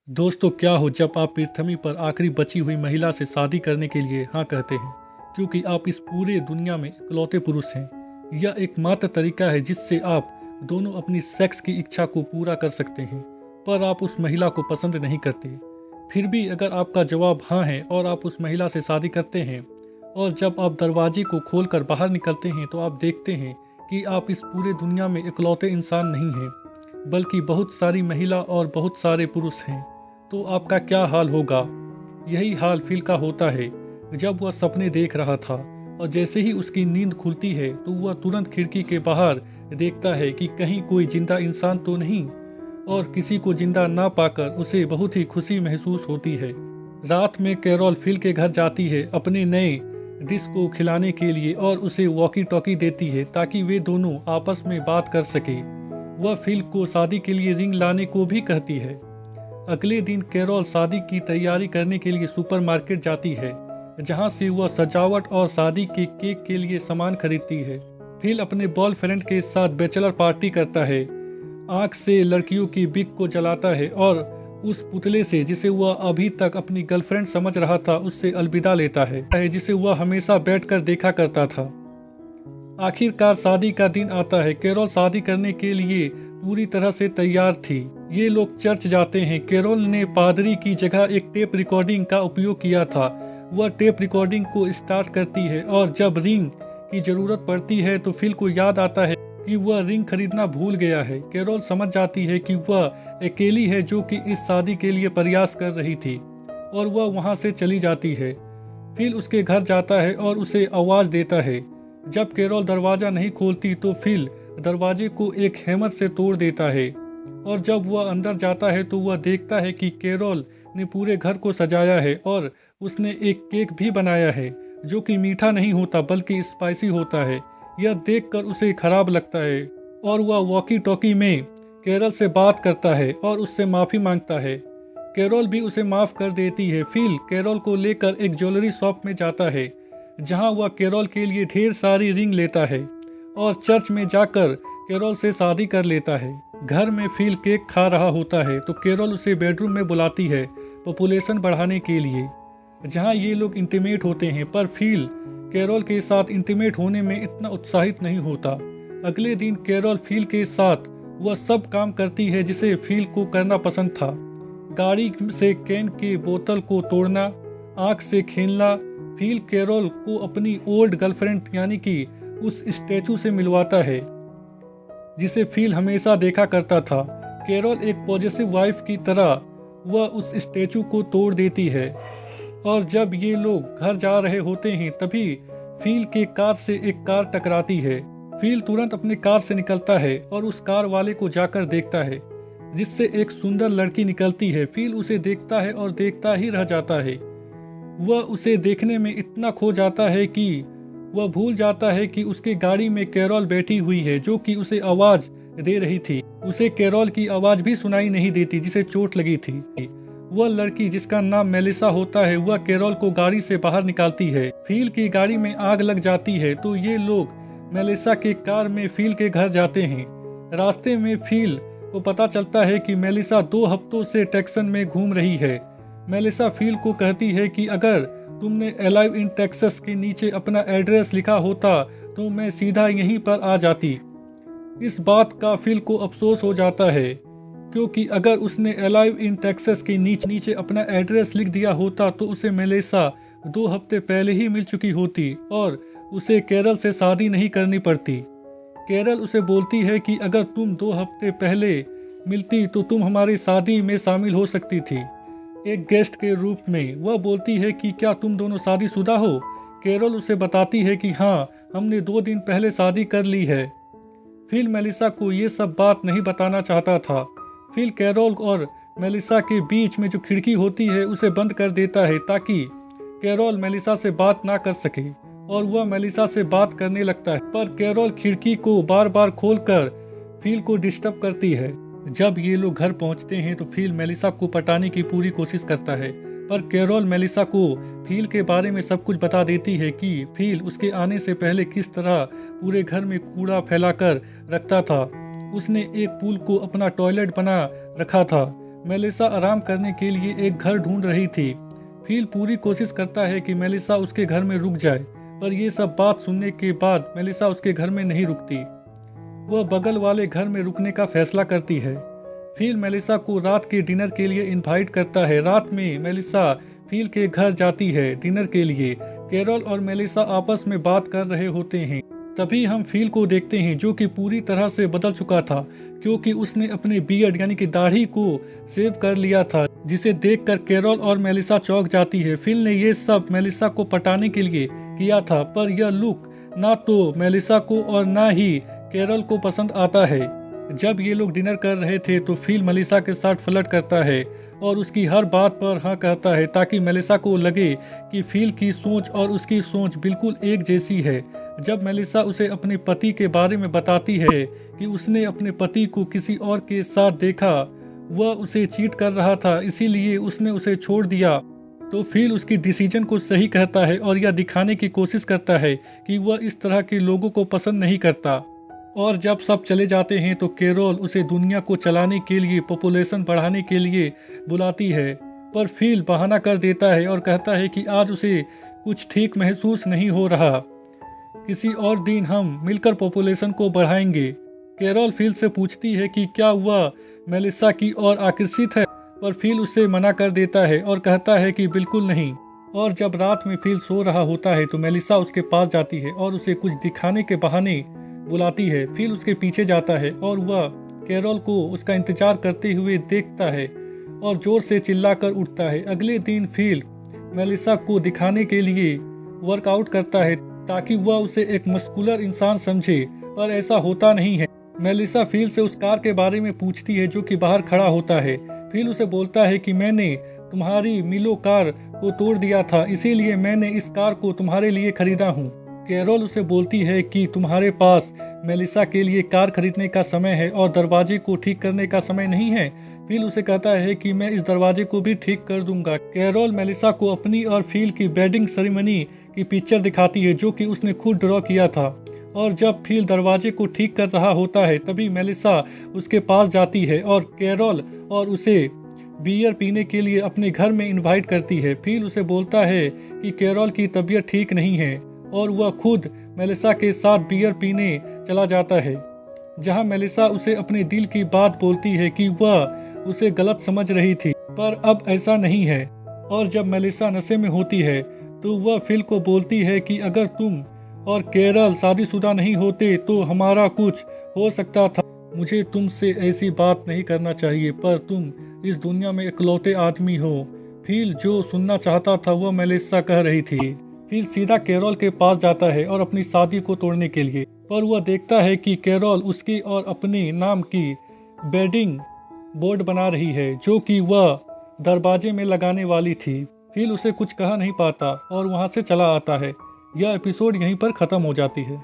दोस्तों क्या हो जब आप पृथ्वी पर आखिरी बची हुई महिला से शादी करने के लिए हाँ कहते हैं, क्योंकि आप इस पूरे दुनिया में इकलौते पुरुष हैं। यह एकमात्र तरीका है जिससे आप दोनों अपनी सेक्स की इच्छा को पूरा कर सकते हैं, पर आप उस महिला को पसंद नहीं करते। फिर भी अगर आपका जवाब हाँ है और आप उस महिला से शादी करते हैं, और जब आप दरवाजे को खोलकर बाहर निकलते हैं तो आप देखते हैं कि आप इस पूरे दुनिया में इकलौते इंसान नहीं हैं, बल्कि बहुत सारी महिला और बहुत सारे पुरुष हैं। तो आपका क्या हाल होगा? यही हाल फिल का होता है जब वह सपने देख रहा था, और जैसे ही उसकी नींद खुलती है तो वह तुरंत खिड़की के बाहर देखता है कि कहीं कोई जिंदा इंसान तो नहीं, और किसी को जिंदा ना पाकर उसे बहुत ही खुशी महसूस होती है। रात में कैरोल फिल के घर जाती है अपने नए डिश को खिलाने के लिए और उसे वॉकी टॉकी देती है ताकि वे दोनों आपस में बात कर सके। वह फिल को शादी के लिए रिंग लाने को भी कहती है। अगले दिन कैरोल शादी की तैयारी करने के लिए सुपरमार्केट जाती है, जहां से वह सजावट और शादी के केक के लिए सामान खरीदती है। फिल अपने बॉयफ्रेंड के साथ बैचलर पार्टी करता है, आंख से लड़कियों की बिक को जलाता है और उस पुतले से जिसे वह अभी तक अपनी गर्लफ्रेंड समझ रहा था उससे अलविदा लेता है, जिसे वह हमेशा बैठकर देखा करता था। आखिरकार शादी का दिन आता है। कैरोल शादी करने के लिए पूरी तरह से तैयार थी। ये लोग चर्च जाते हैं। कैरोल ने पादरी की जगह एक टेप रिकॉर्डिंग का उपयोग किया था। वह टेप रिकॉर्डिंग को स्टार्ट करती है और जब रिंग की जरूरत पड़ती है तो फिल को याद आता है कि वह रिंग खरीदना भूल गया है। कैरोल समझ जाती है कि वह अकेली है जो कि इस शादी के लिए प्रयास कर रही थी, और वह वहां से चली जाती है। फिल उसके घर जाता है और उसे आवाज देता है। जब कैरोल दरवाजा नहीं खोलती तो फिल दरवाजे को एक हैमर से तोड़ देता है, और जब वह अंदर जाता है तो वह देखता है कि कैरोल ने पूरे घर को सजाया है और उसने एक केक भी बनाया है जो कि मीठा नहीं होता बल्कि स्पाइसी होता है। यह देखकर उसे खराब लगता है और वह वॉकी टॉकी में कैरोल से बात करता है और उससे माफी मांगता है। कैरोल भी उसे माफ कर देती है। फिल कैरोल को लेकर एक ज्वेलरी शॉप में जाता है, जहां वह कैरोल के लिए ढेर सारी रिंग लेता है और चर्च में जाकर कैरोल से शादी कर लेता है। घर में फिल केक खा रहा होता है तो कैरोल उसे बेडरूम में बुलाती है पॉपुलेशन बढ़ाने के लिए, जहां ये लोग इंटीमेट होते हैं। पर फिल कैरोल के साथ इंटीमेट होने में इतना उत्साहित नहीं होता। अगले दिन कैरोल फिल के साथ वह सब काम करती है जिसे फिल को करना पसंद था। गाड़ी से कैन की बोतल को तोड़ना, आँख से खेलना। फिल कैरोल को अपनी ओल्ड गर्लफ्रेंड यानी कि उस स्टैचू से मिलवाता है जिसे फिल हमेशा देखा करता था। कैरोल एक पॉजिटिव वाइफ की तरह वह उस स्टैचू को तोड़ देती है, और जब ये लोग घर जा रहे होते हैं तभी फिल के कार से एक कार टकराती है। फिल तुरंत अपनी कार से निकलता है और उस कार वाले को जाकर देखता है, जिससे एक सुंदर लड़की निकलती है। फिल उसे देखता है और देखता ही रह जाता है। वह उसे देखने में इतना खो जाता है कि वह भूल जाता है कि उसके गाड़ी में कैरोल बैठी हुई है जो कि उसे आवाज दे रही थी। उसे कैरोल की आवाज भी सुनाई नहीं देती जिसे चोट लगी थी। वह लड़की जिसका नाम मेलिसा होता है वह कैरोल को गाड़ी से बाहर निकालती है। फिल की गाड़ी में आग लग जाती है तो ये लोग मेलिसा के कार में फिल के घर जाते हैं। रास्ते में फिल को पता चलता है कि मेलिसा 2 हफ्तों से टेक्सन में घूम रही है। मेलिसा फिल को कहती है कि अगर तुमने अलाइव इन टेक्सास के नीचे अपना एड्रेस लिखा होता तो मैं सीधा यहीं पर आ जाती। इस बात का फिल को अफसोस हो जाता है, क्योंकि अगर उसने अलाइव इन टेक्सास के नीचे अपना एड्रेस लिख दिया होता तो उसे मेलिसा 2 हफ्ते पहले ही मिल चुकी होती और उसे कैरोल से शादी नहीं करनी पड़ती। कैरोल उसे बोलती है कि अगर तुम 2 हफ्ते पहले मिलती तो तुम हमारी शादी में शामिल हो सकती थी एक गेस्ट के रूप में। वह बोलती है कि क्या तुम दोनों शादीशुदा हो? कैरोल उसे बताती है कि हाँ, हमने 2 दिन पहले शादी कर ली है। फिल मेलिसा को ये सब बात नहीं बताना चाहता था। फिल कैरोल और मेलिसा के बीच में जो खिड़की होती है उसे बंद कर देता है ताकि कैरोल मेलिसा से बात ना कर सके, और वह मेलिसा से बात करने लगता है। पर कैरोल खिड़की को बार बार खोलकर फिल को डिस्टर्ब करती है। जब ये लोग घर पहुंचते हैं तो फिल मेलिसा को पटाने की पूरी कोशिश करता है, पर कैरोल मेलिसा को फिल के बारे में सब कुछ बता देती है कि फिल उसके आने से पहले किस तरह पूरे घर में कूड़ा फैलाकर रखता था। उसने एक पूल को अपना टॉयलेट बना रखा था। मेलिसा आराम करने के लिए एक घर ढूंढ रही थी। फिल पूरी कोशिश करता है कि मेलिसा उसके घर में रुक जाए, पर ये सब बात सुनने के बाद मेलिसा उसके घर में नहीं रुकती। वह बगल वाले घर में रुकने का फैसला करती है। फिल मेलिसा को रात के डिनर के लिए इनवाइट करता है। रात में मेलिसा फिल के घर जाती है डिनर के लिए। कैरोल और मेलिसा आपस में बात कर रहे होते हैं। तभी हम फिल को देखते हैं, जो कि पूरी तरह से बदल चुका था, क्योंकि उसने अपने बियर्ड यानी कि दाढ़ी को सेव कर लिया था, जिसे देखकर कैरोल और मेलिसा चौंक जाती है। फिल ने ये सब मेलिसा को पटाने के लिए किया था, पर यह लुक ना तो मेलिसा को और ना ही कैरोल को पसंद आता है। जब ये लोग डिनर कर रहे थे तो फिल मेलिसा के साथ फ्लर्ट करता है और उसकी हर बात पर हाँ कहता है, ताकि मेलिसा को लगे कि फिल की सोच और उसकी सोच बिल्कुल एक जैसी है। जब मेलिसा उसे अपने पति के बारे में बताती है कि उसने अपने पति को किसी और के साथ देखा, वह उसे चीट कर रहा था, इसीलिए उसने उसे छोड़ दिया, तो फिल उसकी डिसीजन को सही कहता है और यह दिखाने की कोशिश करता है कि वह इस तरह के लोगों को पसंद नहीं करता। और जब सब चले जाते हैं तो कैरोल उसे दुनिया को चलाने के लिए, पॉपुलेशन बढ़ाने के लिए बुलाती है, पर फिल बहाना कर देता है और कहता है कि आज उसे कुछ ठीक महसूस नहीं हो रहा, किसी और दिन हम मिलकर पॉपुलेशन को बढ़ाएंगे। कैरोल फिल से पूछती है कि क्या वह मेलिसा की ओर आकर्षित है, पर फिल उसे मना कर देता है और कहता है कि बिल्कुल नहीं। और जब रात में फिल सो रहा होता है तो मेलिसा उसके पास जाती है और उसे कुछ दिखाने के बहाने बुलाती है। फिल उसके पीछे जाता है और वह कैरोल को उसका इंतजार करते हुए देखता है और जोर से चिल्लाकर उठता है। अगले दिन फिल मेलिसा को दिखाने के लिए वर्कआउट करता है ताकि वह उसे एक मस्कुलर इंसान समझे, पर ऐसा होता नहीं है। मेलिसा फिल से उस कार के बारे में पूछती है जो कि बाहर खड़ा होता है। फिल उसे बोलता है कि मैंने तुम्हारी मिलो कार को तोड़ दिया था, इसीलिए मैंने इस कार को तुम्हारे लिए खरीदा हूँ। कैरोल उसे बोलती है कि तुम्हारे पास मेलिसा के लिए कार खरीदने का समय है और दरवाजे को ठीक करने का समय नहीं है। फिल उसे कहता है कि मैं इस दरवाजे को भी ठीक कर दूंगा। कैरोल मेलिसा को अपनी और फिल की वेडिंग सेरेमनी की पिक्चर दिखाती है, जो कि उसने खुद ड्रॉ किया था। और जब फिल दरवाजे को ठीक कर रहा होता है तभी मेलिसा उसके पास जाती है और कैरोल और उसे बियर पीने के लिए अपने घर में इनवाइट करती है। फिल उसे बोलता है कि कैरोल की तबीयत ठीक नहीं है और वह खुद मेलिसा के साथ बियर पीने चला जाता है, जहां मेलिसा उसे अपने दिल की बात बोलती है कि वह उसे गलत समझ रही थी, पर अब ऐसा नहीं है। और जब मेलिसा नशे में होती है तो वह फिल को बोलती है कि अगर तुम और कैरोल शादीशुदा नहीं होते तो हमारा कुछ हो सकता था। मुझे तुमसे ऐसी बात नहीं करना चाहिए, पर तुम इस दुनिया में इकलौते आदमी हो। फिल जो सुनना चाहता था वह मेलिसा कह रही थी। फिल सीधा कैरोल के पास जाता है और अपनी शादी को तोड़ने के लिए, पर वह देखता है कि कैरोल उसके और अपने नाम की वेडिंग बोर्ड बना रही है, जो कि वह दरवाजे में लगाने वाली थी। फिल उसे कुछ कह नहीं पाता और वहां से चला आता है। यह एपिसोड यहीं पर खत्म हो जाती है।